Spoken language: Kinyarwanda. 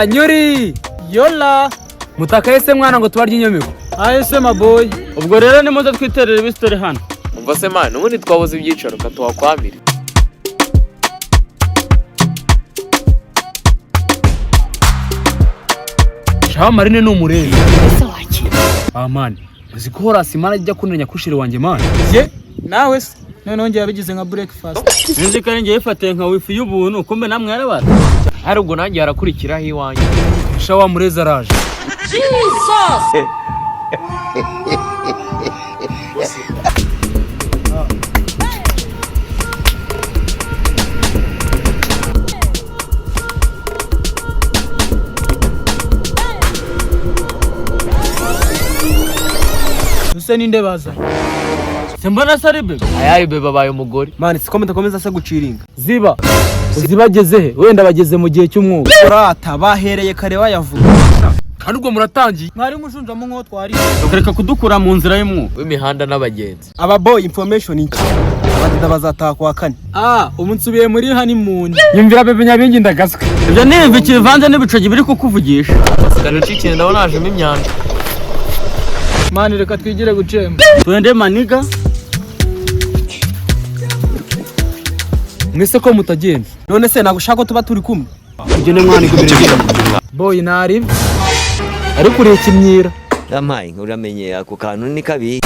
Nyuri yola mutaka ese mwana ngo tubarye inyomeko. ese maboy ubwo rero ni muze twiterera ibisitore hano. Umva se man ubundi twabuze ibyicaro katuhakwamira. Shawa Marine ni umurezi. Man uzi ko Horace Imana ajya kunenya kushire wanjye man. ye nawe se none ngiye yabigize nka breakfast. Nzi ko ngiye yifate nka wifi y'ubuntu kumbe namwe yarabara. Hari ubwo nanjye harakurikiraho iwanjye. Shawa murezi araje. Jesus! Use ninde baza? Simbona sari bebe. Ayayi bebe babaye umugore. Man siko mutakomeza se guciringa. Ziba uzibageze he? Wenda bageze mu gihe cy'umwuga. Urata bahereye kare bayavuga. Kandi ubwo muratangiye. Mwari mushunja mu nko twari. Ukareka kudukura mu nzira y'umwuga w'imihanda n'abagenzi. Aba boy information iki? Abadida bazataha kwa kane. Umunsubiye muri honeymoon. Yumvira bebe nyabingi ndagaswe. ibyo ni imvi kivanze n'ibicogi biri kukuvugisha. Sikana cikene ndabona najemo imyanda. Mani reka twigire gucemba. Twende maniga. Mwese ko mutagenze. None se nagushaka tuba turi kumwe. Ibyo ni mwana igumire. Boy nari. Ariko uri ikimyira. Yamaye uramenye ako kantu ni kabi.